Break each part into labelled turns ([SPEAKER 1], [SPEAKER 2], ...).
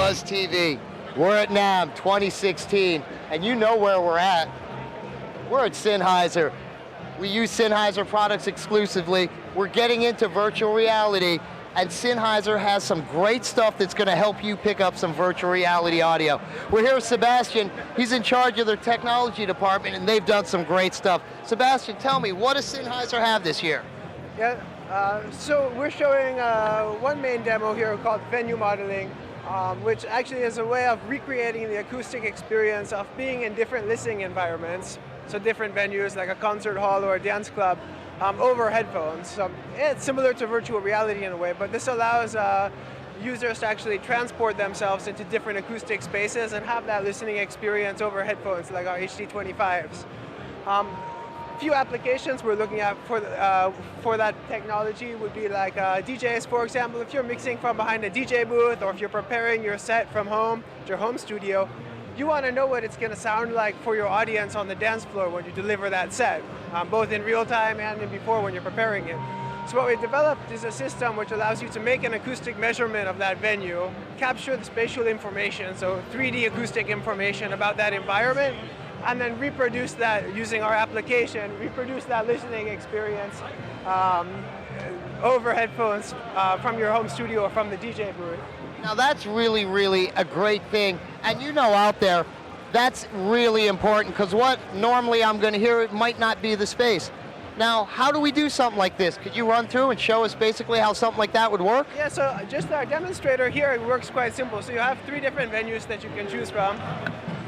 [SPEAKER 1] BUZZTV. We're at Namm 2016, and you know where we're at. We're at Sennheiser. We use Sennheiser products exclusively. We're getting into virtual reality, and Sennheiser has some great stuff that's going to help you pick up some virtual reality audio. We're here with Sebastian. He's in charge of their technology department, and they've done some great stuff. Sebastian, tell me, what does Sennheiser have this year?
[SPEAKER 2] Yeah, so we're showing one main demo here called venue modeling, which actually is a way of recreating the acoustic experience of being in different listening environments. So different venues like a concert hall or a dance club over headphones. So it's similar to virtual reality in a way, but this allows users to actually transport themselves into different acoustic spaces and have that listening experience over headphones like our HD25s. Few applications we're looking at for that technology would be like DJs, for example. If you're mixing from behind a DJ booth, or if you're preparing your set from home, your home studio, you want to know what it's going to sound like for your audience on the dance floor when you deliver that set, both in real time and before when you're preparing it. So what we developed is a system which allows you to make an acoustic measurement of that venue, capture the spatial information, so 3D acoustic information about that environment, and then reproduce that using our application, reproduce that listening experience over headphones from your home studio or from the DJ booth.
[SPEAKER 1] Now that's really, really a great thing. And you know out there, that's really important, because what normally I'm going to hear, it might not be the space. Now, how do we do something like this? Could you run through and show us basically how something like that would work?
[SPEAKER 2] Yeah, so just our demonstrator here, it works quite simple. So you have 3 different venues that you can choose from.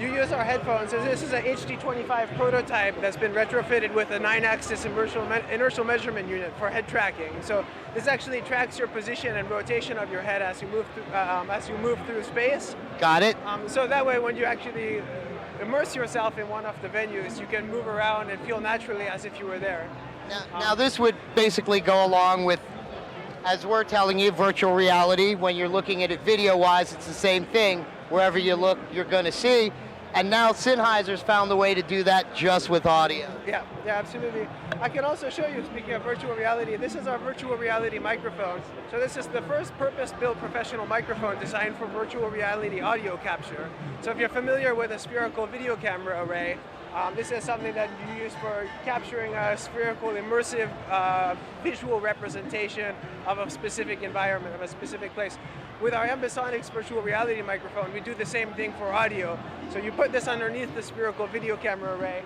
[SPEAKER 2] You use our headphones. So this is an HD25 prototype that's been retrofitted with a 9-axis inertial measurement unit for head tracking. So this actually tracks your position and rotation of your head as you move through space.
[SPEAKER 1] Got it.
[SPEAKER 2] So that way, when you actually immerse yourself in one of the venues, you can move around and feel naturally as if you were there.
[SPEAKER 1] Now this would basically go along with, as we're telling you, virtual reality. When you're looking at it video-wise, it's the same thing. Wherever you look, you're going to see. And now Sennheiser's found a way to do that just with audio.
[SPEAKER 2] Yeah, absolutely. I can also show you, speaking of virtual reality, this is our virtual reality microphone. So this is the first purpose-built professional microphone designed for virtual reality audio capture. So if you're familiar with a spherical video camera array, this is something that you use for capturing a spherical, immersive visual representation of a specific environment, of a specific place. With our Ambisonics virtual reality microphone, we do the same thing for audio. So you put this underneath the spherical video camera array.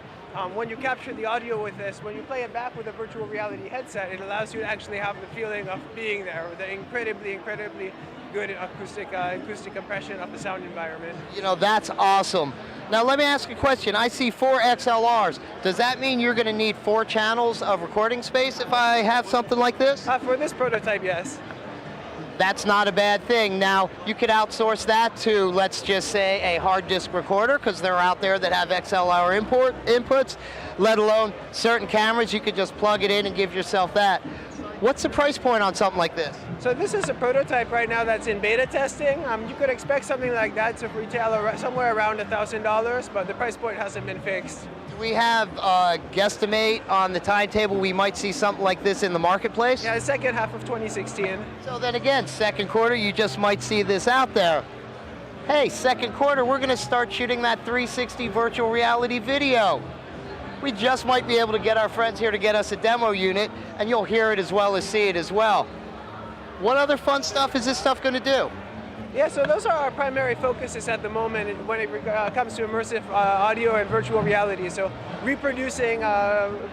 [SPEAKER 2] When you capture the audio with this, when you play it back with a virtual reality headset, it allows you to actually have the feeling of being there, with the incredibly good acoustic compression of the sound environment.
[SPEAKER 1] You know, that's awesome. Now let me ask you a question. I see 4 XLRs. Does that mean you're going to need 4 channels of recording space if I have something like this?
[SPEAKER 2] For this prototype, yes.
[SPEAKER 1] That's not a bad thing. Now, you could outsource that to, let's just say, a hard disk recorder, because they're out there that have XLR inputs, let alone certain cameras. You could just plug it in and give yourself that. What's the price point on something like this?
[SPEAKER 2] So this is a prototype right now that's in beta testing. You could expect something like that to retail somewhere around $1,000, but the price point hasn't been fixed.
[SPEAKER 1] Do we have a guesstimate on the timetable we might see something like this in the marketplace?
[SPEAKER 2] Yeah, the second half of 2016.
[SPEAKER 1] So then again, second quarter, you just might see this out there. Hey, second quarter, we're going to start shooting that 360 virtual reality video. We just might be able to get our friends here to get us a demo unit, and you'll hear it as well as see it as well. What other fun stuff is this stuff going to do?
[SPEAKER 2] Yeah, so those are our primary focuses at the moment when it comes to immersive audio and virtual reality. So reproducing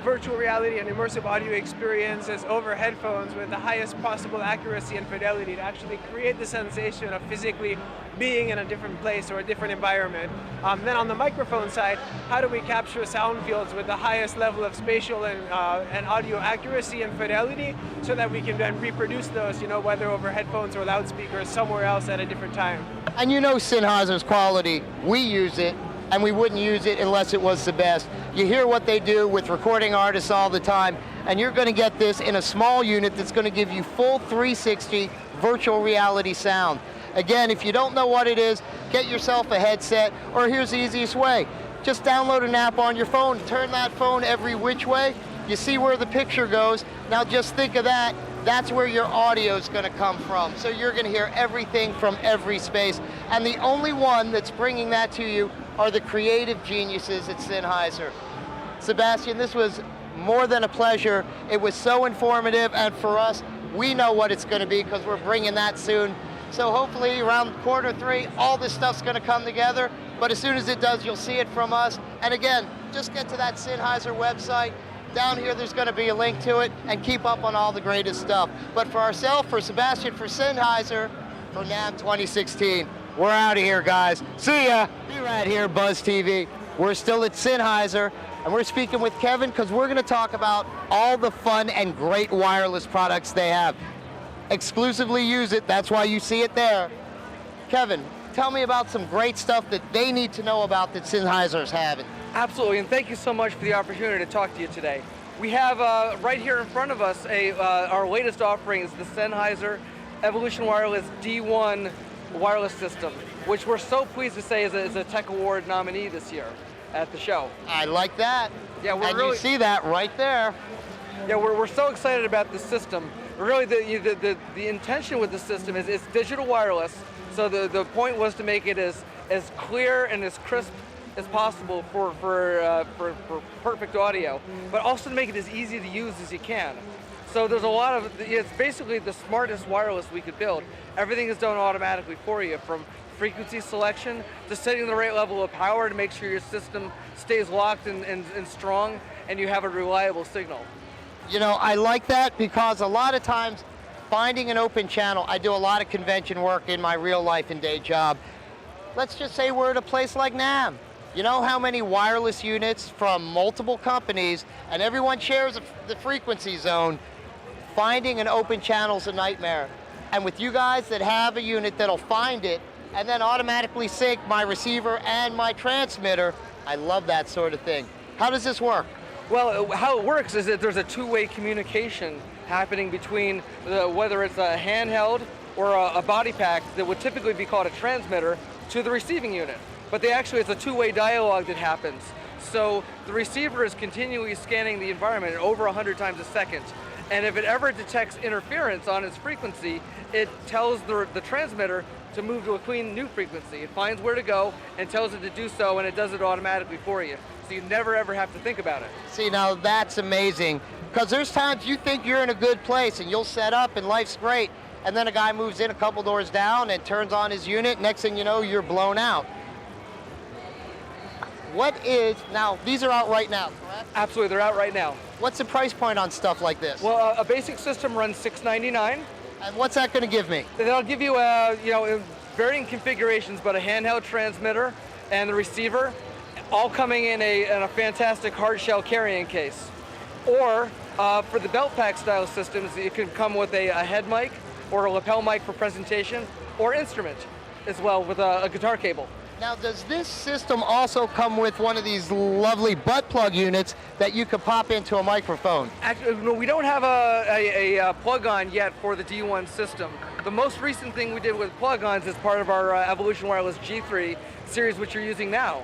[SPEAKER 2] virtual reality and immersive audio experiences over headphones with the highest possible accuracy and fidelity to actually create the sensation of physically being in a different place or a different environment. Then on the microphone side, how do we capture sound fields with the highest level of spatial and audio accuracy and fidelity so that we can then reproduce those, whether over headphones or loudspeakers somewhere else at a different time.
[SPEAKER 1] And you know Sennheiser's quality. We use it, and we wouldn't use it unless it was the best. You hear what they do with recording artists all the time, and you're going to get this in a small unit that's going to give you full 360 virtual reality sound. Again, if you don't know what it is, get yourself a headset, or here's the easiest way. Just download an app on your phone, turn that phone every which way, you see where the picture goes. Now just think of that that's where your audio is going to come from. So you're going to hear everything from every space. And the only one that's bringing that to you are the creative geniuses at Sennheiser. Sebastian, this was more than a pleasure. It was so informative, and for us, we know what it's going to be because we're bringing that soon. So hopefully around Q3, all this stuff's going to come together. But as soon as it does, you'll see it from us. And again, just get to that Sennheiser website. Down here, there's going to be a link to it, and keep up on all the greatest stuff. But for ourselves, for Sebastian, for Sennheiser, for Namm 2016, we're out of here, guys. See ya. Be right here, Buzz TV. We're still at Sennheiser, and we're speaking with Kevin because we're going to talk about all the fun and great wireless products they have. Exclusively use it. That's why you see it there. Kevin, tell me about some great stuff that they need to know about that Sennheiser's having.
[SPEAKER 3] Absolutely, and thank you so much for the opportunity to talk to you today. We have right here in front of us our latest offering is the Sennheiser Evolution Wireless D1 wireless system, which we're so pleased to say is a Tech Award nominee this year at the show.
[SPEAKER 1] I like that.
[SPEAKER 3] Yeah,
[SPEAKER 1] you see that right there.
[SPEAKER 3] Yeah, we're so excited about this system. Really, the intention with the system is it's digital wireless. So the point was to make it as clear and as crisp as possible for perfect audio, but also to make it as easy to use as you can. So there's a lot of, it's basically the smartest wireless we could build. Everything is done automatically for you, from frequency selection to setting the right level of power to make sure your system stays locked and strong and you have a reliable signal.
[SPEAKER 1] You know, I like that because a lot of times finding an open channel, I do a lot of convention work in my real life and day job. Let's just say we're at a place like Namm. You know how many wireless units from multiple companies and everyone shares the frequency zone. Finding an open channel is a nightmare. And with you guys that have a unit that'll find it and then automatically sync my receiver and my transmitter, I love that sort of thing. How does this work?
[SPEAKER 3] Well, how it works is that there's a two-way communication happening between whether it's a handheld or a body pack that would typically be called a transmitter to the receiving unit. But it's a two-way dialogue that happens. So the receiver is continually scanning the environment at over 100 times a second. And if it ever detects interference on its frequency, it tells the transmitter to move to a clean new frequency. It finds where to go and tells it to do so, and it does it automatically for you. So you never ever have to think about it.
[SPEAKER 1] See, now that's amazing. Because there's times you think you're in a good place and you'll set up and life's great, and then a guy moves in a couple doors down and turns on his unit, next thing you know, you're blown out. Now, these are out right now, correct?
[SPEAKER 3] Absolutely, they're out right now.
[SPEAKER 1] What's the price point on stuff like this?
[SPEAKER 3] Well, a basic system runs $699.
[SPEAKER 1] And what's that going to give me?
[SPEAKER 3] That'll give you, varying configurations, but a handheld transmitter and the receiver, all coming in a fantastic hard shell carrying case. Or for the belt pack style systems, it can come with a head mic or a lapel mic for presentation, or instrument as well with a guitar cable.
[SPEAKER 1] Now, does this system also come with one of these lovely butt plug units that you could pop into a microphone?
[SPEAKER 3] Actually, no, we don't have a plug-on yet for the D1 system. The most recent thing we did with plug-ons is part of our Evolution Wireless G3 series, which you're using now.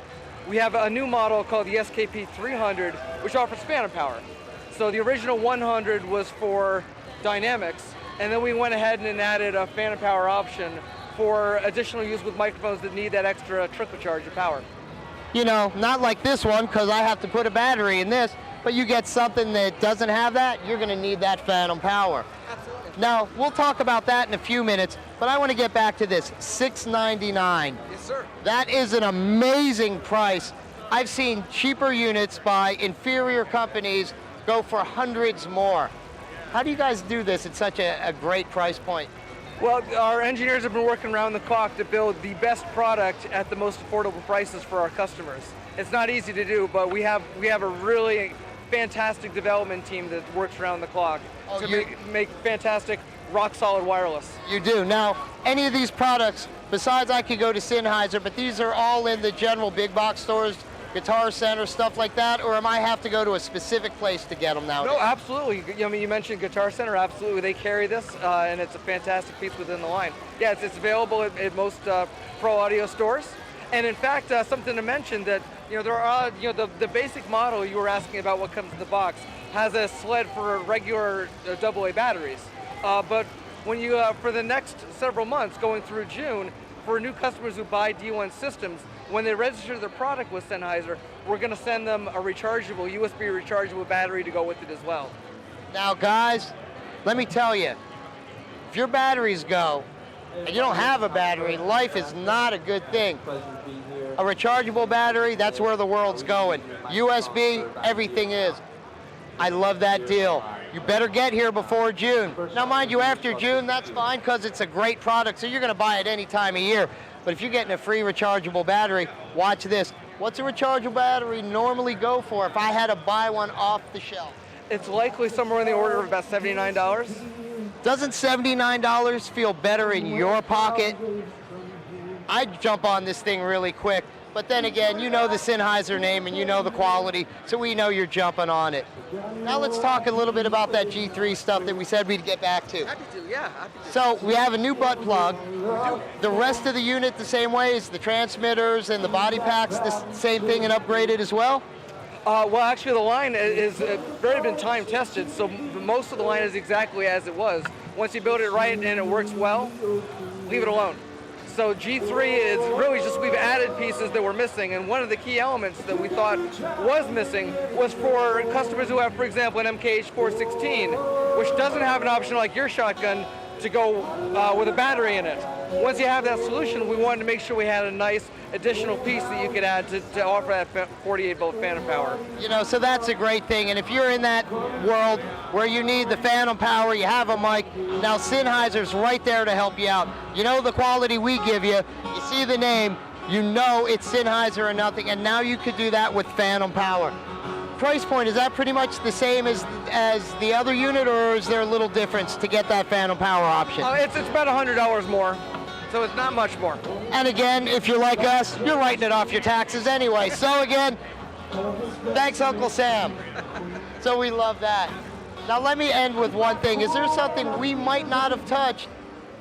[SPEAKER 3] We have a new model called the SKP 300, which offers phantom power. So the original 100 was for dynamics, and then we went ahead and added a phantom power option for additional use with microphones that need that extra trickle charge of power.
[SPEAKER 1] You know, not like this one, because I have to put a battery in this, but you get something that doesn't have that, you're going to need that phantom power.
[SPEAKER 3] Absolutely.
[SPEAKER 1] Now, we'll talk about that in a few minutes, but I want to get back to this, $699.
[SPEAKER 3] Yes, sir.
[SPEAKER 1] That is an amazing price. I've seen cheaper units by inferior companies go for hundreds more. How do you guys do this at such a great price point?
[SPEAKER 3] Well, our engineers have been working around the clock to build the best product at the most affordable prices for our customers. It's not easy to do, but we have a really fantastic development team that works around the clock to make fantastic, rock-solid wireless.
[SPEAKER 1] You do. Now, any of these products, besides I could go to Sennheiser, but these are all in the general big box stores, Guitar Center, stuff like that, or am I have to go to a specific place to get them nowadays?
[SPEAKER 3] No, absolutely. I mean, you mentioned Guitar Center, absolutely. They carry this, and it's a fantastic piece within the line. Yeah, it's available at most pro audio stores. And in fact, something to mention that, there are, the basic model you were asking about what comes in the box has a sled for regular AA batteries. But when you, for the next several months, going through June, for new customers who buy D1 systems, when they register their product with Sennheiser, we're going to send them a rechargeable, USB rechargeable battery to go with it as well.
[SPEAKER 1] Now guys, let me tell you, if your batteries go, and you don't have a battery, life is not a good thing. A rechargeable battery, that's where the world's going. USB, everything is. I love that deal. You better get here before June. Now mind you, after June, that's fine because it's a great product, so you're going to buy it any time of year. But if you're getting a free rechargeable battery, watch this. What's a rechargeable battery normally go for if I had to buy one off the shelf?
[SPEAKER 3] It's likely somewhere in the order of about $79.
[SPEAKER 1] Doesn't $79 feel better in your pocket? I'd jump on this thing really quick. But then again, you know the Sennheiser name and you know the quality, so we know you're jumping on it. Now let's talk a little bit about that G3 stuff that we said we'd get back to.
[SPEAKER 3] Happy to, yeah, happy to.
[SPEAKER 1] So we have a new butt plug. The rest of the unit the same way, is the transmitters and the body packs the same thing and upgraded as well?
[SPEAKER 3] Well, actually, the line is very been time tested, so most of the line is exactly as it was. Once you build it right and it works well, leave it alone. So G3 is really just, we've added pieces that were missing, and one of the key elements that we thought was missing was for customers who have, for example, an MKH416, which doesn't have an option like your shotgun to go with a battery in it. Once you have that solution, we wanted to make sure we had a nice additional piece that you could add to offer that 48 volt phantom power.
[SPEAKER 1] You know, so that's a great thing, and if you're in that world where you need the phantom power, you have a mic, now Sennheiser's right there to help you out. You know the quality we give you, you see the name, you know it's Sennheiser or nothing, and now you could do that with phantom power. Price point, is that pretty much the same as the other unit, or is there a little difference to get that phantom power option?
[SPEAKER 3] It's about $100 more, so it's not much more.
[SPEAKER 1] And again, if you're like us, you're writing it off your taxes anyway. So again, thanks Uncle Sam. So we love that. Now let me end with one thing. Is there something we might not have touched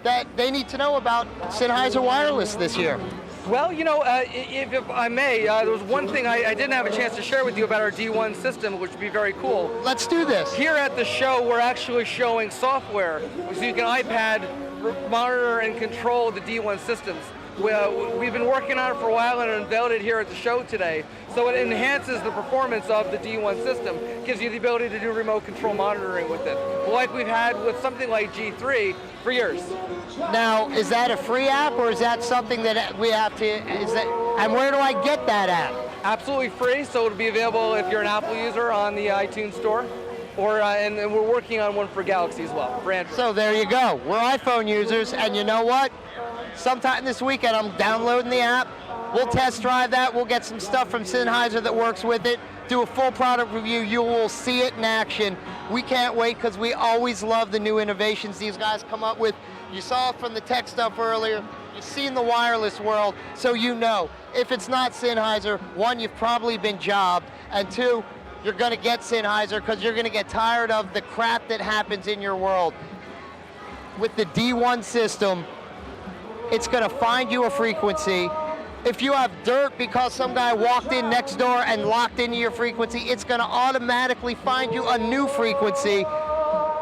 [SPEAKER 1] that they need to know about Sennheiser Wireless this year?
[SPEAKER 3] Well, you know, if I may, there was one thing I didn't have a chance to share with you about our D1 system, which would be very cool.
[SPEAKER 1] Let's do this.
[SPEAKER 3] Here at the show, we're actually showing software, so you can iPad monitor and control the D1 systems. We've been working on it for a while and unveiled it here at the show today. So it enhances the performance of the D1 system, gives you the ability to do remote control monitoring with it, like we've had with something like G3 for years.
[SPEAKER 1] Now, is that a free app, or is that something that we have to, and where do I get that app?
[SPEAKER 3] Absolutely free, so it'll be available if you're an Apple user on the iTunes store, or and we're working on one for Galaxy as well, for Android.
[SPEAKER 1] So there you go. We're iPhone users, and you know what? Sometime this weekend, I'm downloading the app. We'll test drive that. We'll get some stuff from Sennheiser that works with it. Do a full product review. You will see it in action. We can't wait because we always love the new innovations these guys come up with. You saw it from the tech stuff earlier. You've seen the wireless world, so you know. If it's not Sennheiser, one, you've probably been jobbed, and two, you're going to get Sennheiser because you're going to get tired of the crap that happens in your world. With the D1 system, it's going to find you a frequency. If you have dirt because some guy walked in next door and locked into your frequency, it's going to automatically find you a new frequency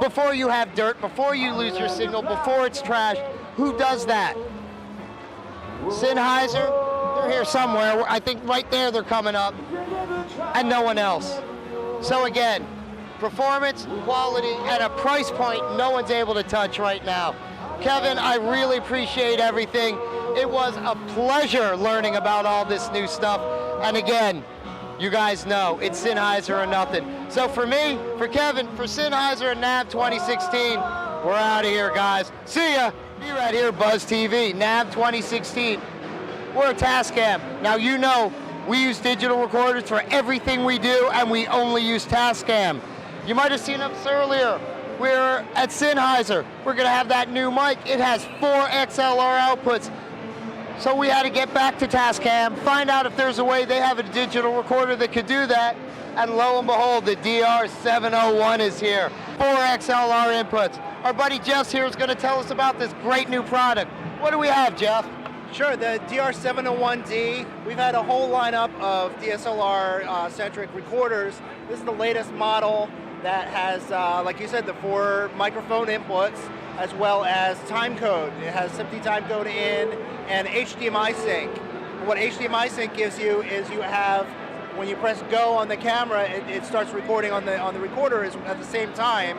[SPEAKER 1] before you have dirt, before you lose your signal, before it's trashed. Who does that? Sennheiser, they're here somewhere. I think right there they're coming up, and no one else. So again, performance, quality, and a price point no one's able to touch right now. Kevin, I really appreciate everything. It was a pleasure learning about all this new stuff. And again, you guys know, it's Sennheiser or nothing. So for me, for Kevin, for Sennheiser and Namm 2016, we're out of here, guys. See ya. Be right here, Buzz TV, Namm 2016. We're a Tascam. Now you know, we use digital recorders for everything we do, and we only use Tascam. You might have seen us earlier. We're at Sennheiser. We're going to have that new mic. It has 4 XLR outputs. So we had to get back to Tascam, find out if there's a way they have a digital recorder that could do that. And lo and behold, the DR701 is here. 4 XLR inputs. Our buddy Jeff here is going to tell us about this great new product. What do we have, Jeff?
[SPEAKER 4] Sure, the DR701D. We've had a whole lineup of DSLR-centric recorders. This is the latest model. that has, like you said, the 4 microphone inputs, as well as time code. It has SMPTE time code in and HDMI sync. What HDMI sync gives you is you have, when you press go on the camera, it starts recording on the recorder at the same time.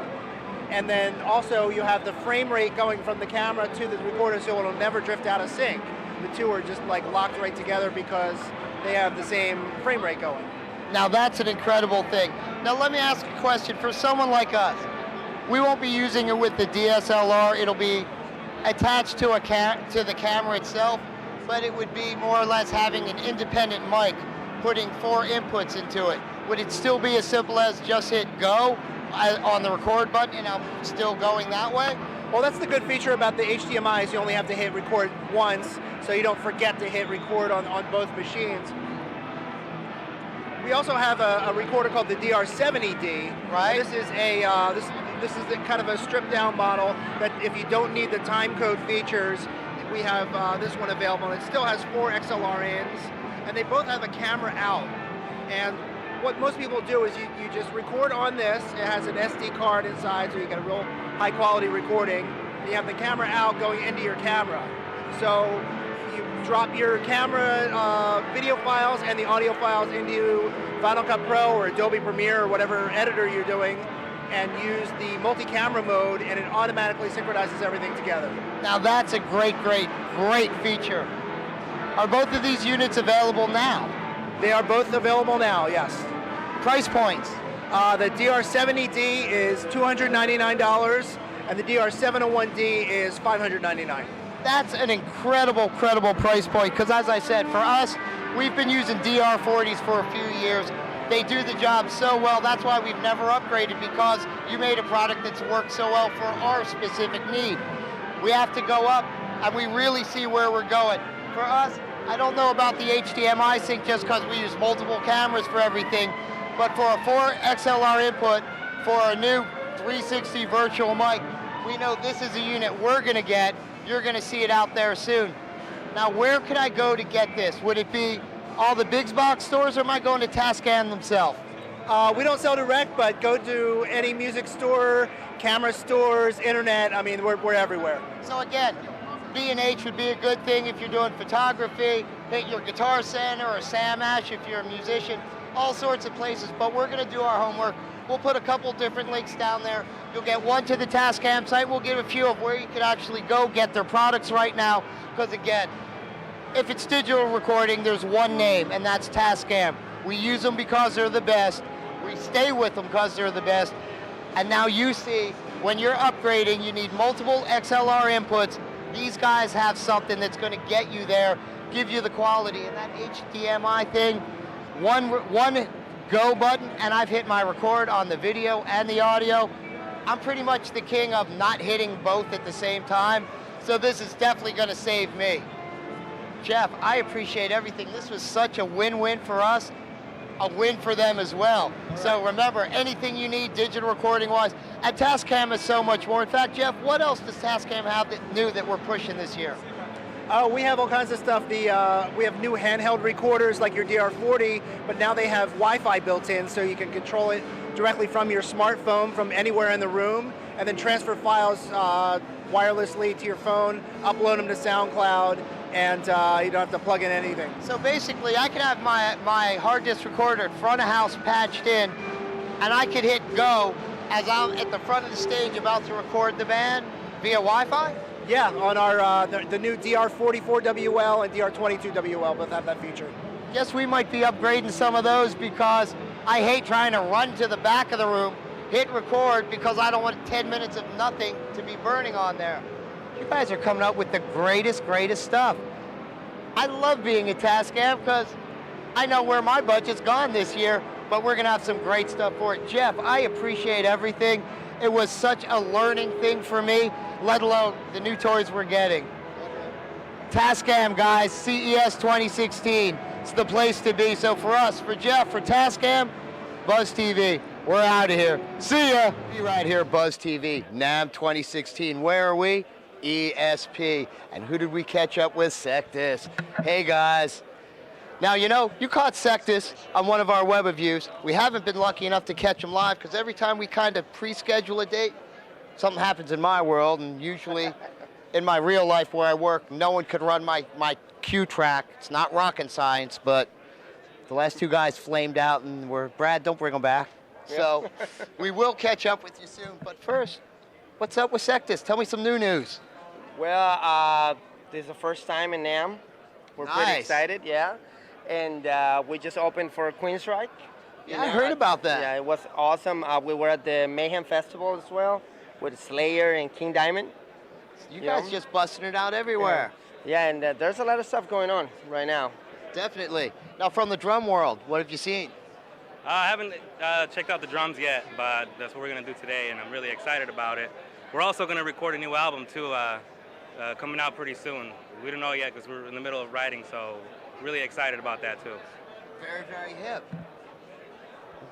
[SPEAKER 4] And then also you have the frame rate going from the camera to the recorder, so it'll never drift out of sync. The two are just like locked right together because they have the same frame rate going.
[SPEAKER 1] Now that's an incredible thing. Now let me ask a question for someone like us. We won't be using it with the DSLR. It'll be attached to the camera itself, but it would be more or less having an independent mic, putting 4 inputs into it. Would it still be as simple as just hit go on the record button and I'm still going that way?
[SPEAKER 4] Well, that's the good feature about the HDMI is you only have to hit record once, so you don't forget to hit record on both machines. We also have a recorder called the DR70D.
[SPEAKER 1] Right.
[SPEAKER 4] This is this is the kind of a stripped down model that if you don't need the time code features, we have this one available. It still has 4 XLR ins, and they both have a camera out. And what most people do is you just record on this. It has an SD card inside, so you get a real high quality recording. And you have the camera out going into your camera. So you drop your camera video files and the audio files into Final Cut Pro or Adobe Premiere or whatever editor you're doing, and use the multi-camera mode, and it automatically synchronizes everything together.
[SPEAKER 1] Now that's a great feature. Are both of these units available now?
[SPEAKER 4] They are both available now, yes.
[SPEAKER 1] Price points?
[SPEAKER 4] The DR70D is $299, and the DR701D is $599.
[SPEAKER 1] That's an incredible price point, because as I said, for us, we've been using DR40s for a few years. They do the job so well. That's why we've never upgraded, because you made a product that's worked so well for our specific need. We have to go up, and we really see where we're going. For us, I don't know about the HDMI sync just because we use multiple cameras for everything, but for a 4 XLR input for a new 360 virtual mic, we know this is a unit we're going to get. You're going to see it out there soon. Now, where can I go to get this? Would it be all the big box stores, or am I going to Tascam themselves?
[SPEAKER 4] We don't sell direct, but go to any music store, camera stores, internet. I mean, we're everywhere.
[SPEAKER 1] So again, B&H would be a good thing if you're doing photography, hit your Guitar Center or Sam Ash if you're a musician, all sorts of places, but we're going to do our homework. We'll put a couple different links down there. You'll get one to the Tascam site. We'll give a few of where you can actually go get their products right now, because again, if it's digital recording, there's one name, and that's Tascam. We use them because they're the best. We stay with them because they're the best. And now you see, when you're upgrading, you need multiple XLR inputs. These guys have something that's going to get you there, give you the quality. And that HDMI thing, one go button, and I've hit my record on the video and the audio. I'm pretty much the king of not hitting both at the same time, so this is definitely going to save me. Jeff, I appreciate everything. This was such a win-win for us, a win for them as well. So remember, anything you need digital recording-wise, and Tascam is so much more. In fact, Jeff, what else does Tascam have that new that we're pushing this year?
[SPEAKER 4] We have all kinds of stuff. We have new handheld recorders like your DR40, but now they have Wi-Fi built in, so you can control it directly from your smartphone from anywhere in the room, and then transfer files wirelessly to your phone, upload them to SoundCloud, and you don't have to plug in anything.
[SPEAKER 1] So basically, I can have my hard disk recorder front of house patched in, and I could hit go as I'm at the front of the stage about to record the band via Wi-Fi?
[SPEAKER 4] Yeah, on our the new DR44WL and DR22WL both have that feature.
[SPEAKER 1] Guess we might be upgrading some of those, because I hate trying to run to the back of the room, hit record, because I don't want 10 minutes of nothing to be burning on there. You guys are coming up with the greatest stuff. I love being at Tascam because I know where my budget's gone this year, but we're going to have some great stuff for it. Jeff, I appreciate everything. It was such a learning thing for me, let alone the new toys we're getting. Tascam, guys, CES 2016. It's the place to be. So for us, for Jeff, for Tascam, BUZZTV, we're out of here. See ya. Be right here, BUZZTV, Namm 2016. Where are we? ESP. And who did we catch up with? Sectus. Hey guys, Now, you know, you caught Sectus on one of our web reviews. We haven't been lucky enough to catch him live because every time we kind of pre-schedule a date, something happens in my world, and usually in my real life where I work, no one could run my Q track. It's not rocket science, but the last two guys flamed out and Brad, don't bring them back. So we will catch up with you soon. But first, what's up with Sectus? Tell me some new news.
[SPEAKER 5] Well, this is the first time in Namm. We're pretty excited, yeah. And we just opened for Queensryche.
[SPEAKER 1] Yeah, I heard about that.
[SPEAKER 5] Yeah, it was awesome. We were at the Mayhem Festival as well with Slayer and King Diamond.
[SPEAKER 1] You guys just busting it out everywhere.
[SPEAKER 5] Yeah, and there's a lot of stuff going on right now.
[SPEAKER 1] Definitely. Now, from the drum world, what have you seen?
[SPEAKER 6] I haven't checked out the drums yet, but that's what we're going to do today, and I'm really excited about it. We're also going to record a new album, too, coming out pretty soon. We don't know yet because we're in the middle of writing, so really excited about that, too.
[SPEAKER 1] Very, very hip.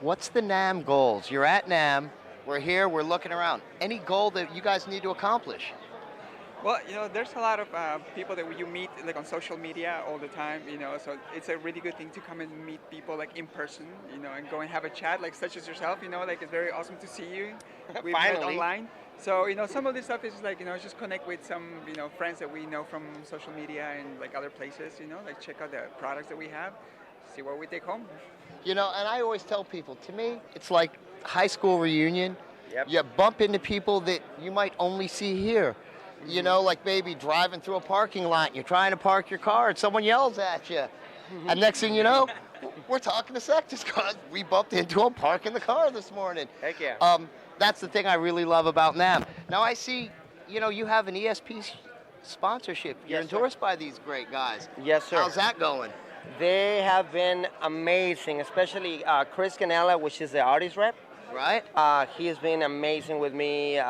[SPEAKER 1] What's the Namm goals? You're at Namm. We're here. We're looking around. Any goal that you guys need to accomplish?
[SPEAKER 7] Well, you know, there's a lot of people that you meet like on social media all the time, you know, so it's a really good thing to come and meet people like in person, you know, and go and have a chat like such as yourself, you know, like it's very awesome to see you. We've met online. So, you know, some of this stuff is like, you know, just connect with some, you know, friends that we know from social media and like other places, you know, like check out the products that we have, see what we take home.
[SPEAKER 1] You know, and I always tell people, to me, it's like high school reunion.
[SPEAKER 5] Yep.
[SPEAKER 1] You bump into people that you might only see here. You know, like maybe driving through a parking lot, and you're trying to park your car, and someone yells at you. And next thing you know, we're talking to Sectus because we bumped into them parking the car this morning.
[SPEAKER 5] Heck yeah.
[SPEAKER 1] That's the thing I really love about Namm. Now I see, you know, you have an ESP sponsorship. You're endorsed by these great guys.
[SPEAKER 5] Yes, sir.
[SPEAKER 1] How's that going?
[SPEAKER 5] They have been amazing, especially Chris Canella, which is the artist rep.
[SPEAKER 1] Right?
[SPEAKER 5] He has been amazing with me.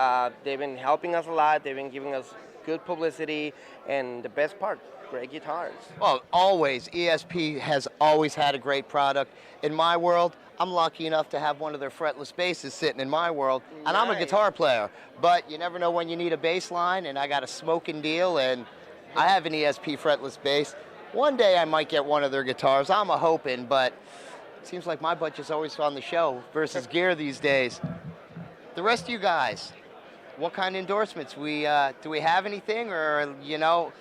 [SPEAKER 5] They've been helping us a lot. They've been giving us good publicity, and the best part, great guitars.
[SPEAKER 1] Well, always. ESP has always had a great product. In my world, I'm lucky enough to have one of their fretless basses sitting in my world, and I'm a guitar player. But you never know when you need a bass line, and I got a smoking deal, and I have an ESP fretless bass. One day I might get one of their guitars. I'm a hoping, but it seems like my budget's always on the show versus gear these days. The rest of you guys, what kind of endorsements? Do we have anything? Or, you know,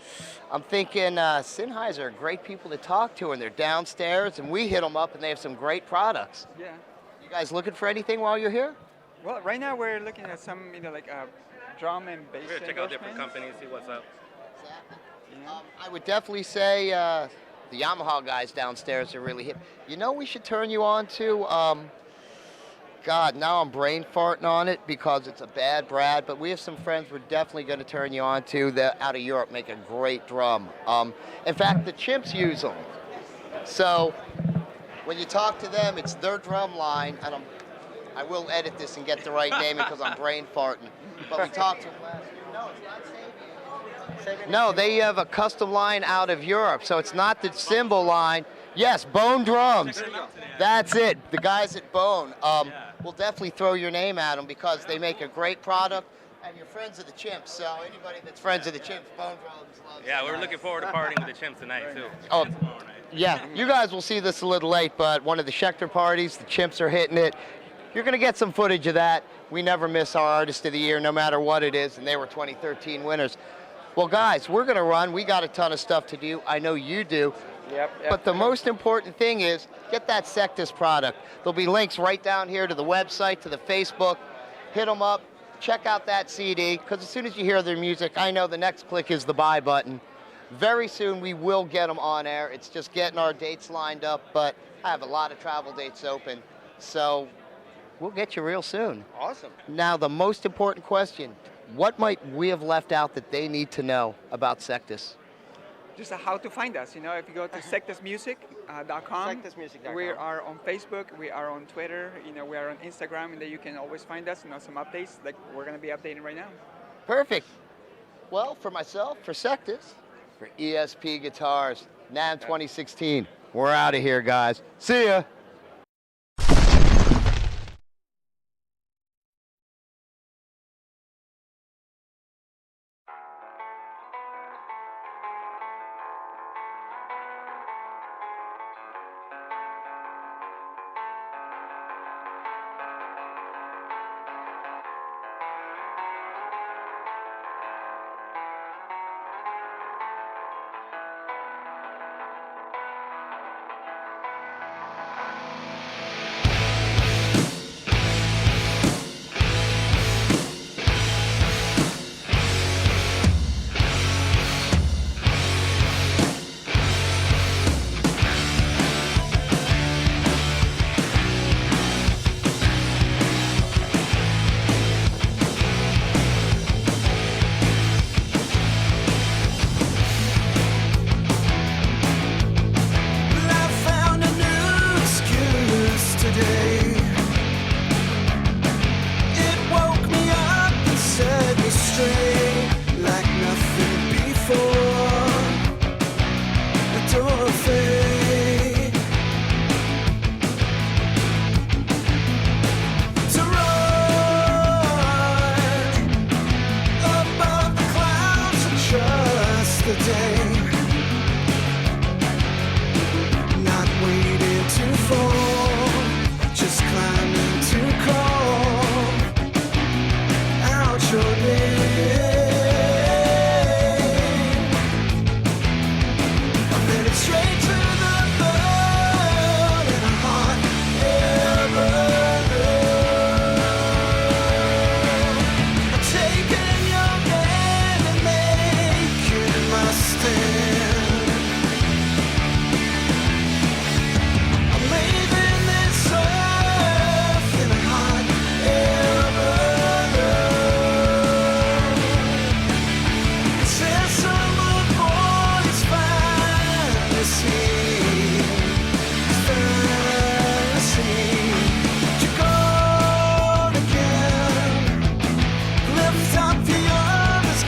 [SPEAKER 1] I'm thinking Sennheiser are great people to talk to, and they're downstairs, and we hit them up, and they have some great products.
[SPEAKER 7] Yeah.
[SPEAKER 1] You guys looking for anything while you're here?
[SPEAKER 7] Well, right now we're looking at some, you know, like drum and bass.
[SPEAKER 6] We're going to check out different companies, see what's up.
[SPEAKER 1] Exactly. I would definitely say the Yamaha guys downstairs are really hip. You know, we should turn you on to, God, now I'm brain farting on it because it's a bad Brad, but we have some friends we're definitely going to turn you on to that out of Europe make a great drum. In fact, the Chimps use them. So when you talk to them, it's their drum line, and I will edit this and get the right name because I'm brain farting. But we talked to them last year. No, it's not Sabian. No, they have a custom line out of Europe, so it's not the cymbal line. Yes, Bone Drums. That's it. The guys at Bone. We'll definitely throw your name at them because they make a great product, and you're friends of the Chimps. So anybody that's friends of the Chimps, Bone Drums loves.
[SPEAKER 6] Yeah, we're looking forward to partying with the Chimps tonight too.
[SPEAKER 1] Oh, yeah. You guys will see this a little late, but one of the Schecter parties, the Chimps are hitting it. You're going to get some footage of that. We never miss our Artist of the Year, no matter what it is, and they were 2013 winners. Well, guys, we're going to run. We got a ton of stuff to do. I know you do.
[SPEAKER 5] Yep.
[SPEAKER 1] But the most important thing is get that Sectus product. There'll be links right down here to the website, to the Facebook. Hit them up. Check out that CD, because as soon as you hear their music, I know the next click is the buy button. Very soon we will get them on air. It's just getting our dates lined up, but I have a lot of travel dates open. So we'll get you real soon.
[SPEAKER 5] Awesome.
[SPEAKER 1] Now, the most important question, what might we have left out that they need to know about Sectus?
[SPEAKER 7] Just how to find us, you know, if you go to sectusmusic.com.
[SPEAKER 5] Sectusmusic.com.
[SPEAKER 7] We are on Facebook, we are on Twitter, you know, we are on Instagram, and there you can always find us, you know, some updates like we're going to be updating right now.
[SPEAKER 1] Perfect. Well, for myself, for Sectus, for ESP Guitars, Namm 2016, we're out of here, guys. See ya.
[SPEAKER 8] yesterday. Not waiting to fall, just climbing to crawl out your name. I'm headed straight to the blood in a heart ever known. I'm taking your hand and making my stand. I'm leaving this earth in a heart ever known. It says summer boys fantasy, fantasy. You're gone again. Lift up the others'